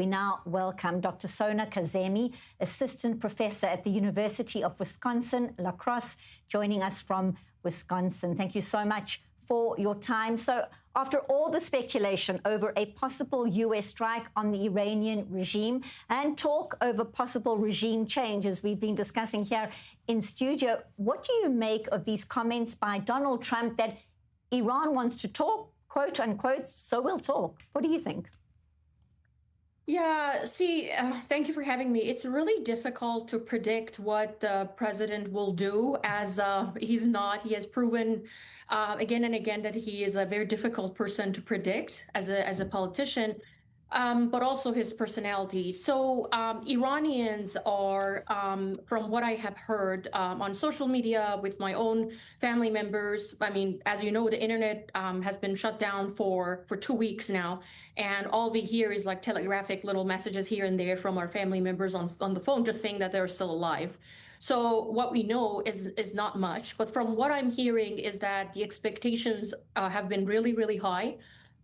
We now welcome Dr. Sona Kazemi, Assistant Professor at the University of Wisconsin-La Crosse, joining us from Wisconsin. Thank you so much for your time. So after all the speculation over a possible U.S. strike on the Iranian regime and talk over possible regime change, as we've been discussing here in studio, what do you make of these comments by Donald Trump that Iran wants to talk, quote unquote, so we'll talk? What do you think? Yeah, see, thank you for having me. It's really difficult to predict what the president will do, as he has proven again and again that he is a very difficult person to predict as a politician, but also his personality. So Iranians are, from what I have heard on social media with my own family members, I mean, as you know, the internet has been shut down for 2 weeks now. And all we hear is like telegraphic little messages here and there from our family members on the phone, just saying that they're still alive. So what we know is not much. But from what I'm hearing is that the expectations have been really, really high.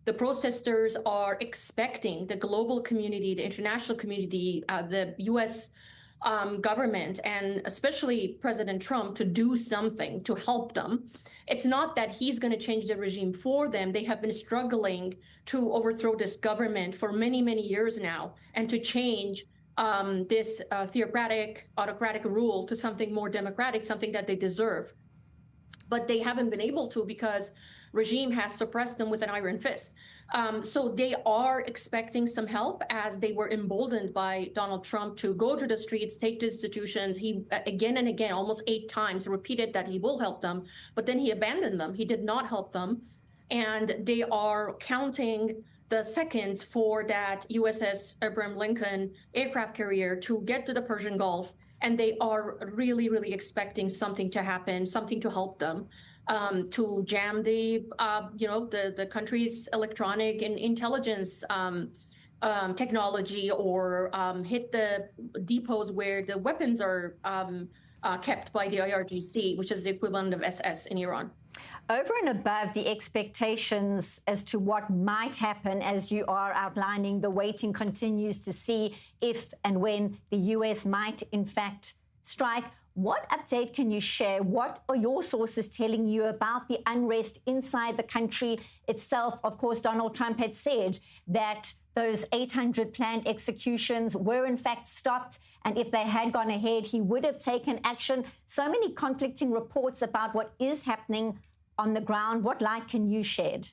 The protesters are expecting the global community, the international community, the U.S. Government, and especially President Trump, to do something to help them. It's not that he's going to change the regime for them. They have been struggling to overthrow this government for many, many years now, and to change this theocratic, autocratic rule to something more democratic, something that they deserve. But they haven't been able to because regime has suppressed them with an iron fist. So they are expecting some help, as they were emboldened by Donald Trump to go to the streets, take to institutions. He again and again, almost 8 times, repeated that he will help them, but then he abandoned them. He did not help them. And they are counting the seconds for that USS Abraham Lincoln aircraft carrier to get to the Persian Gulf. And they are really, really expecting something to happen, something to help them. To jam the country's electronic and intelligence technology, or hit the depots where the weapons are kept by the IRGC, which is the equivalent of SS in Iran. Over and above the expectations as to what might happen, as you are outlining, the waiting continues to see if and when the U.S. might, in fact, strike. What update can you share? What are your sources telling you about the unrest inside the country itself? Of course, Donald Trump had said that those 800 planned executions were in fact stopped, and if they had gone ahead, he would have taken action. So many conflicting reports about what is happening on the ground. What light can you shed?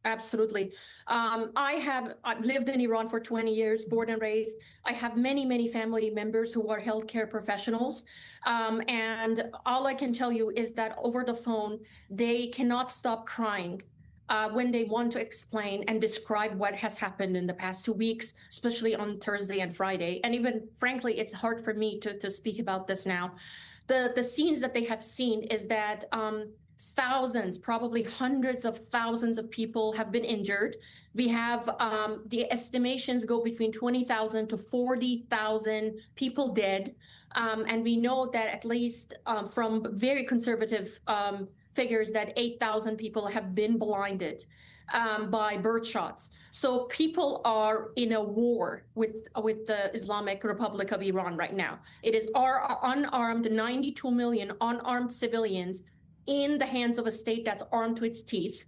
Absolutely. I've lived in Iran for 20 years, born and raised. I have many, many family members who are healthcare professionals. And all I can tell you is that over the phone, they cannot stop crying when they want to explain and describe what has happened in the past 2 weeks, especially on Thursday and Friday. And even, frankly, it's hard for me to speak about this now. The scenes that they have seen is that thousands, probably hundreds of thousands of people have been injured. We have the estimations go between 20,000 to 40,000 people dead. And we know that at least from very conservative figures that 8,000 people have been blinded by bird shots. So people are in a war with the Islamic Republic of Iran right now. It is our unarmed 92 million unarmed civilians in the hands of a state that's armed to its teeth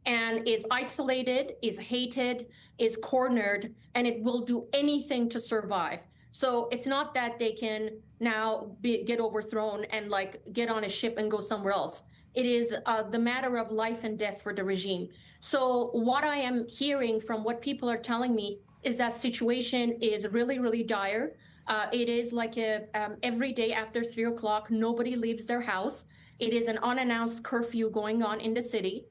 and is isolated, is hated, is cornered, and it will do anything to survive. So it's not that they can now get overthrown and like get on a ship and go somewhere else. It is the matter of life and death for the regime. So what I am hearing from what people are telling me is that situation is really, really dire. It is like every day after 3 o'clock, nobody leaves their house. It is an unannounced curfew going on in the city.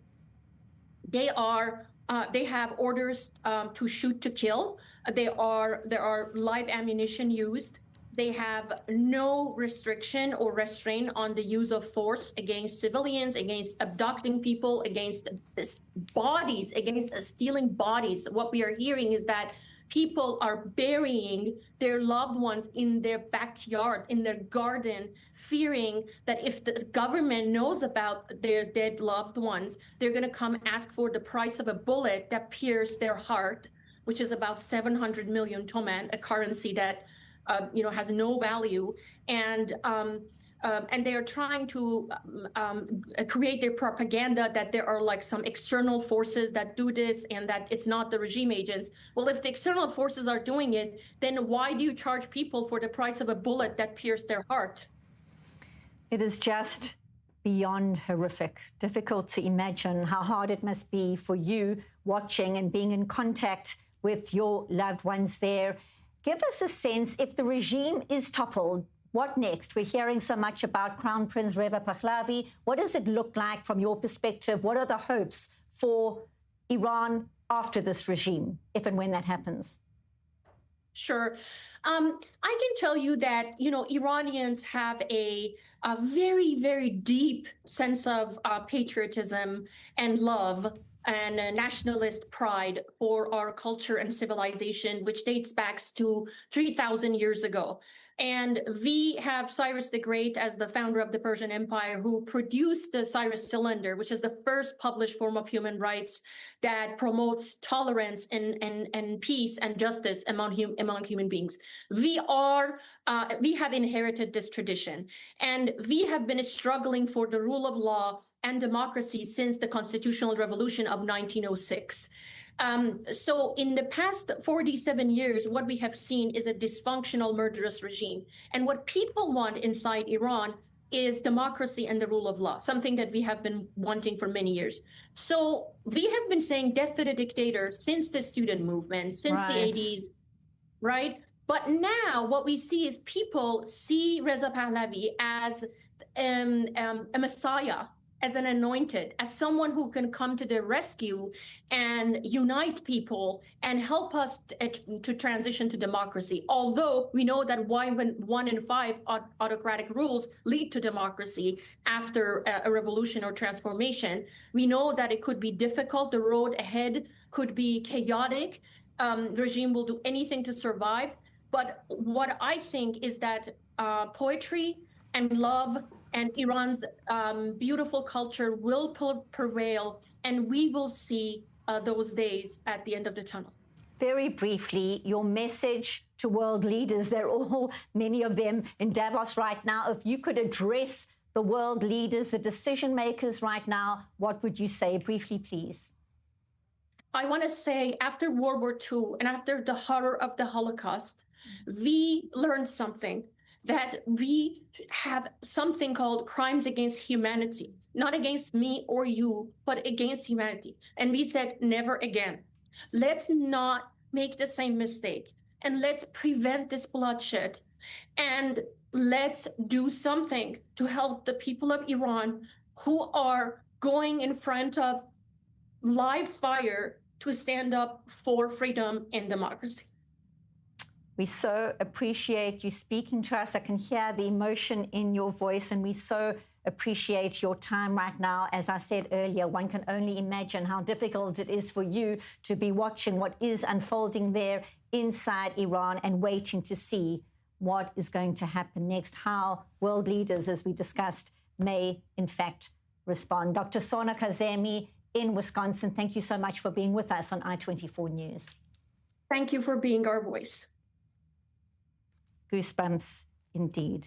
They have orders to shoot to kill. There are live ammunition used. They have no restriction or restraint on the use of force against civilians, against abducting people, against bodies, against stealing bodies. What we are hearing is that people are burying their loved ones in their backyard, in their garden, fearing that if the government knows about their dead loved ones, they're going to come ask for the price of a bullet that pierced their heart which is about 700 million toman, a currency that has no value, and they are trying to create their propaganda that there are like some external forces that do this and that it's not the regime agents. Well, if the external forces are doing it, then why do you charge people for the price of a bullet that pierced their heart? It is just beyond horrific. Difficult to imagine how hard it must be for you watching and being in contact with your loved ones there. Give us a sense, if the regime is toppled, what next? We're hearing so much about Crown Prince Reza Pahlavi. What does it look like from your perspective? What are the hopes for Iran after this regime, if and when that happens? Sure. I can tell you that, Iranians have a very, very deep sense of patriotism and love and nationalist pride for our culture and civilization, which dates back to 3,000 years ago. And we have Cyrus the Great as the founder of the Persian Empire, who produced the Cyrus Cylinder, which is the first published form of human rights that promotes tolerance and peace and justice among human beings. We have inherited this tradition, and we have been struggling for the rule of law and democracy since the Constitutional Revolution of 1906. So in the past 47 years, what we have seen is a dysfunctional, murderous regime. And what people want inside Iran is democracy and the rule of law, something that we have been wanting for many years. So we have been saying death to the dictator since the student movement, since the 80s, right? But now what we see is people see Reza Pahlavi as a messiah, as an anointed, as someone who can come to the rescue and unite people and help us to transition to democracy. Although we know that when 1 in 5 autocratic rules lead to democracy after a revolution or transformation, we know that it could be difficult. The road ahead could be chaotic. The regime will do anything to survive. But what I think is that poetry and love and Iran's beautiful culture will prevail, and we will see those days at the end of the tunnel. Very briefly, your message to world leaders, they're all, many of them in Davos right now. If you could address the world leaders, the decision makers right now, what would you say? Briefly, please. I want to say, after World War II and after the horror of the Holocaust, we learned something, that we have something called crimes against humanity, not against me or you, but against humanity. And we said, never again. Let's not make the same mistake, and let's prevent this bloodshed, and let's do something to help the people of Iran who are going in front of live fire to stand up for freedom and democracy. We so appreciate you speaking to us. I can hear the emotion in your voice, and we so appreciate your time right now. As I said earlier, one can only imagine how difficult it is for you to be watching what is unfolding there inside Iran and waiting to see what is going to happen next, how world leaders, as we discussed, may in fact respond. Dr. Sona Kazemi in Wisconsin, thank you so much for being with us on I-24 News. Thank you for being our voice. Goosebumps indeed.